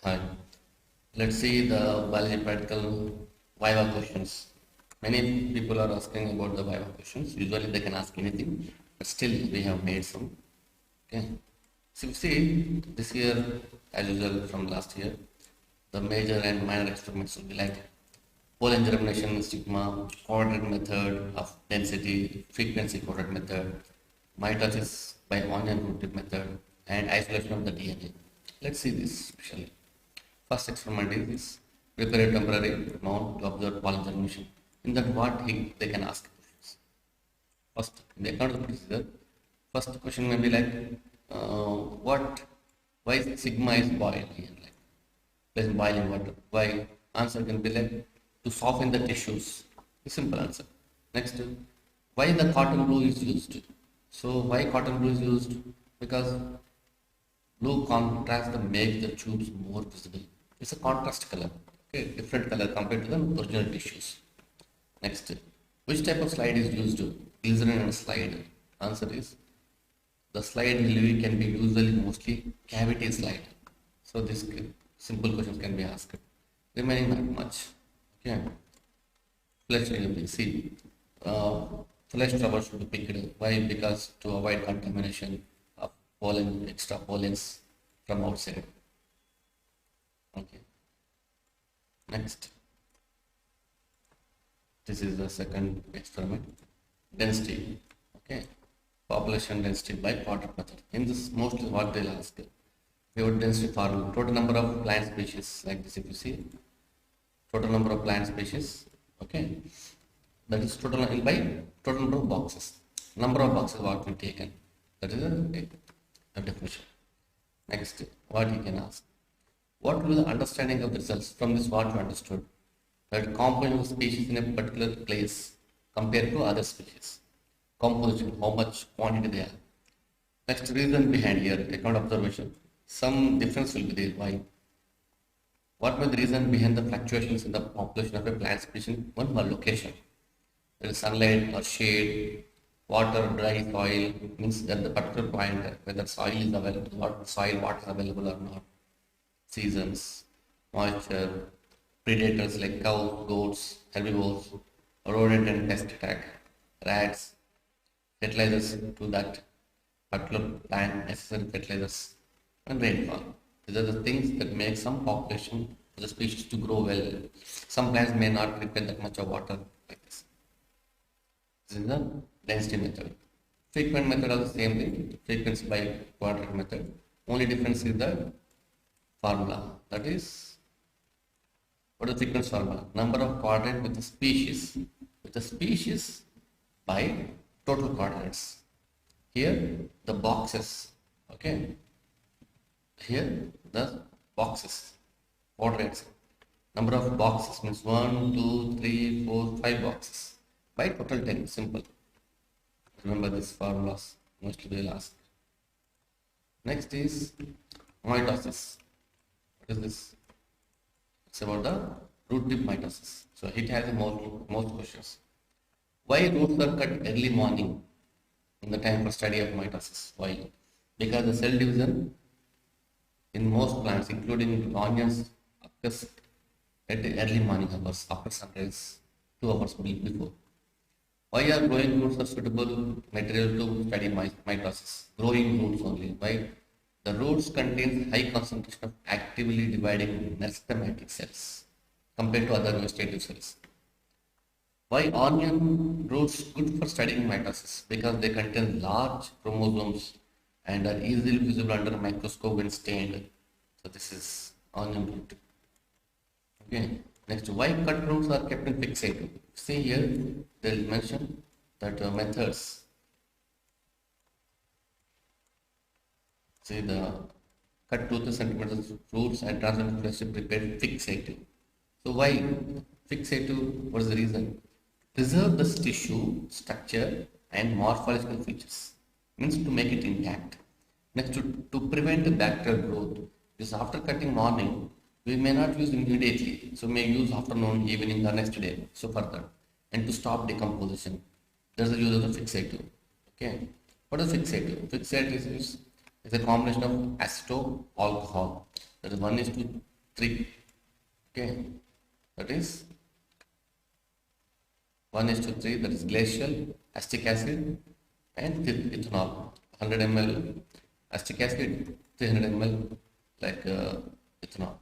Hi. Let's see the biology practical Viva questions. Many people are asking about the Viva questions. Usually they can ask anything, but still we have made some. Okay. So you see this year, as usual from last year, the major and minor experiments will be like pollen germination stigma, quadrat method of density, frequency quadrat method, mitosis by onion root tip method, and isolation of the DNA. Let's see this specially. First experiment is this. Prepare a temporary mount to observe pollen germination. In that they can ask questions. First, in the account of the procedure, first question may be like, why sigma is boiled here? Like, place boiling water. Why? Answer can be like, to soften the tissues. A simple answer. Next, why the cotton blue is used? So, why cotton blue is used? Because blue contrasts the make the tubes more visible. It's a contrast color, okay, different color compared to the original tissues. Next, which type of slide is used? Glycerin and slide. Answer is the slide in can be usually mostly cavity slide. So this simple questions can be asked. Remaining not much. Okay. Flesh see. Flesh trouble should be picked. Why? Because to avoid contamination of pollen, extra pollens from outside. Okay. Next. This is the second experiment. Density. Okay. Population density by quadrat method. In this, mostly what they'll ask. Pivot density formula. Total number of plant species, like this if you see. Total number of plant species. Okay. That is total by total number of boxes. Number of boxes what we taken. That is a definition. Next, what you can ask. What will be the understanding of the results from this what you understood? That composition of species in a particular place compared to other species. Composition, how much quantity they have. Next, reason behind here, account observation. Some difference will be there. Why? What was the reason behind the fluctuations in the population of a plant species in one location? There is sunlight or shade, water, dry soil, means at the particular point whether soil is available, water is available or not. Seasons, moisture, predators like cows, goats, herbivores, rodent and pest attack, rats, fertilizers to that particular plant, necessary fertilizers, and rainfall. These are the things that make some population of the species to grow well. Some plants may not require that much of water like this. This is the density method. Frequent method are the same thing, frequency by quadrat method. Only difference is the formula. That is, what is the frequency formula? Number of quadrats with the species by total quadrats. Here the boxes, okay. Here the boxes, quadrats. Number of boxes means 1, 2, 3, 4, 5 boxes. By total 10, simple. Remember these formulas, mostly they will ask. Next is mitosis. What is this? It's about the root tip mitosis. So it has most questions. Why roots are cut early morning in the time for study of mitosis? Why? Because the cell division in most plants, including onions, occurs at the early morning hours after sunrise, 2 hours before. Why are growing roots a suitable material to study mitosis? Growing roots only. Why? The roots contain high concentration of actively dividing meristematic cells compared to other vegetative cells. Why onion roots good for studying mitosis? Because they contain large chromosomes and are easily visible under a microscope when stained. So this is onion root. Okay. Next, why cut roots are kept in fixative? See here, they will mention that methods. See the cut 2 centimeters roots and transfer flesh prepared fixative. So why fixative? What is the reason? Preserve the tissue structure and morphological features. Means to make it intact. Next, to prevent the bacterial growth. Because after cutting morning, we may not use immediately. So may use afternoon, evening, or next day. So further. And to stop decomposition. There's the use of the fixative. Okay. What is fixative? Fixative is a combination of aceto alcohol. That is 1:2 3. Okay, that is 1:3, that is glacial acetic acid and ethanol. 100 ml acetic acid, 300 ml like ethanol.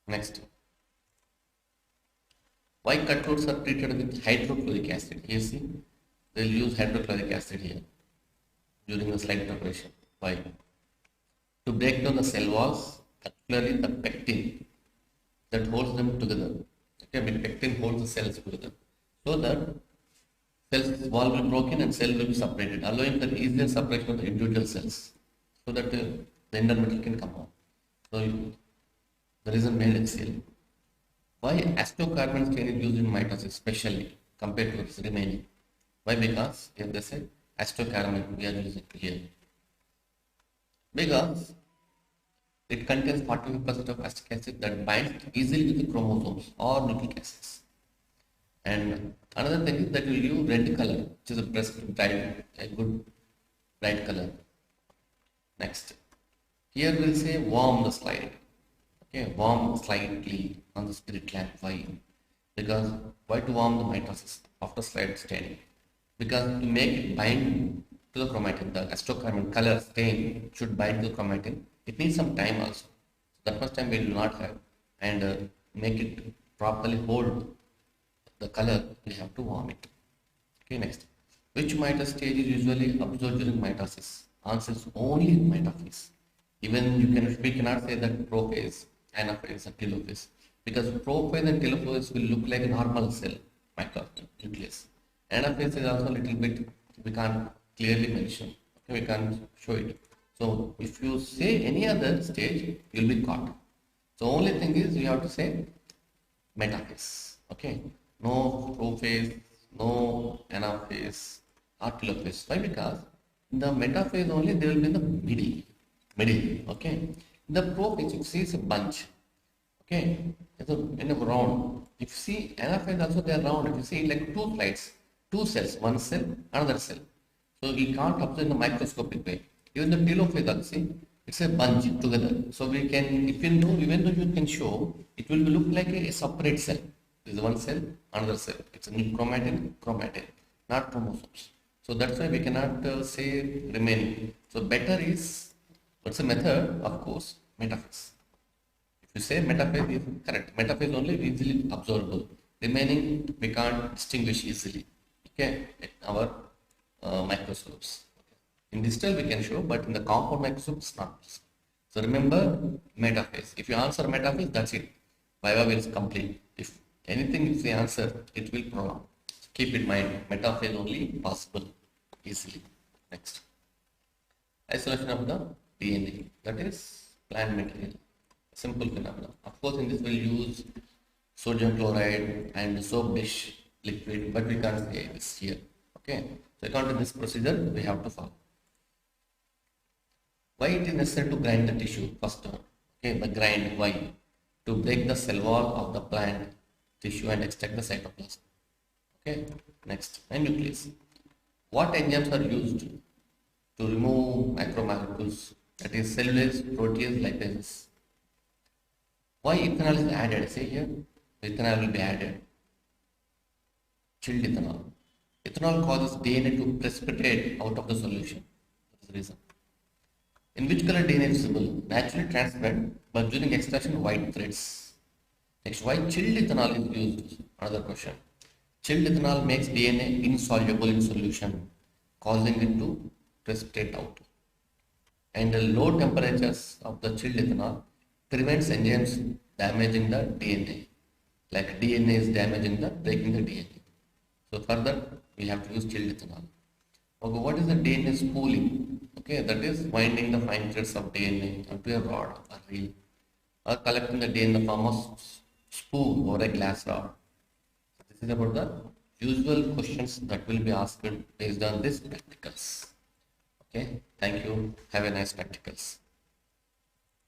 Next, why cutthroats are treated with hydrochloric acid? Here see, they will use hydrochloric acid here during the slide preparation. Why? To break down the cell walls, particularly the pectin that holds them together. Okay, but pectin holds the cells together, so that cells wall will be broken and cell will be separated, allowing the easier separation of the individual cells, so that the ender metal can come out. So the reason behind HCl. Why acetocarbon stain is used in mitosis especially compared to its remaining? Why? Because here they say acetocarbon we are using here. Because it contains 45% of acetic acid that binds easily with the chromosomes or nucleic acids. And another thing is that we use red color, which is a good bright color. Next, here we'll say warm the slide. Okay, warm slightly on the spirit lamp. Why? Because why to warm the mitosis after slide staining? Because to make it bind to the chromatin, the acetocarbon color stain should bind to the chromatin. It needs some time also. So that much time we do not have, and make it properly hold the color, we have to warm it. Okay, next. Which mitosis stage is usually observed during mitosis? Answer is only metaphase. Even we cannot say that prophase, anaphase, and telophase, because prophase and telophase will look like a normal cell nucleus. Anaphase is also a little bit, we can't clearly mention. Okay, we can't show it. So if you say any other stage, you'll be caught. So only thing is you have to say metaphase. Okay, no prophase, no anaphase or telophase. Why? Because in the metaphase only they will be in the middle. Okay, in the prophase you see it's a bunch. Okay, it's in a round. If you see anaphase also they are round. If you see like two slides, two cells, one cell, another cell. So you can't observe in the microscopic way. Even the telophase also, it's a bunch together. So we can, even though you can show, it will look like a separate cell. This is one cell, another cell. It's a chromatin, not chromosomes. So that's why we cannot say remaining. So better is, what's the method? Of course, metaphase. If you say metaphase is correct, metaphase only easily observable. Remaining we can't distinguish easily. Okay, our microscopes. In digital we can show, but in the compound microscope it's not. So remember metaphase. If you answer metaphase, that's it. Viva will is complete. If anything is the answer, it will prolong. So keep in mind, metaphase only possible easily. Next, isolation of the DNA. That is plant material. Simple phenomenon. Of course, in this we'll use sodium chloride and soap dish liquid, but we can't say this here. Okay. So according to this procedure, we have to follow. Why it is necessary to grind the tissue first? Okay, the grind. Why? To break the cell wall of the plant tissue and extract the cytoplasm. Okay. Next, and nucleus. What enzymes are used to remove macromolecules? That is cellulase, protease, lipases. Why ethanol is added? Say here, ethanol will be added. Chilled ethanol. Ethanol causes DNA to precipitate out of the solution. That is the reason. In which color DNA is visible? Naturally transparent, but during extraction, white threads. Next, why chilled ethanol is used? Another question. Chilled ethanol makes DNA insoluble in solution, causing it to precipitate out. And the low temperatures of the chilled ethanol prevents enzymes damaging the DNA. Like DNA is damaging breaking the DNA. So further, we have to use chilled ethanol. Okay, what is the DNA spooling? Okay, that is winding the fine threads of DNA onto a rod or reel, or collecting the DNA in the form of spool or a glass rod. This is about the usual questions that will be asked based on this practicals. Okay, thank you. Have a nice practicals.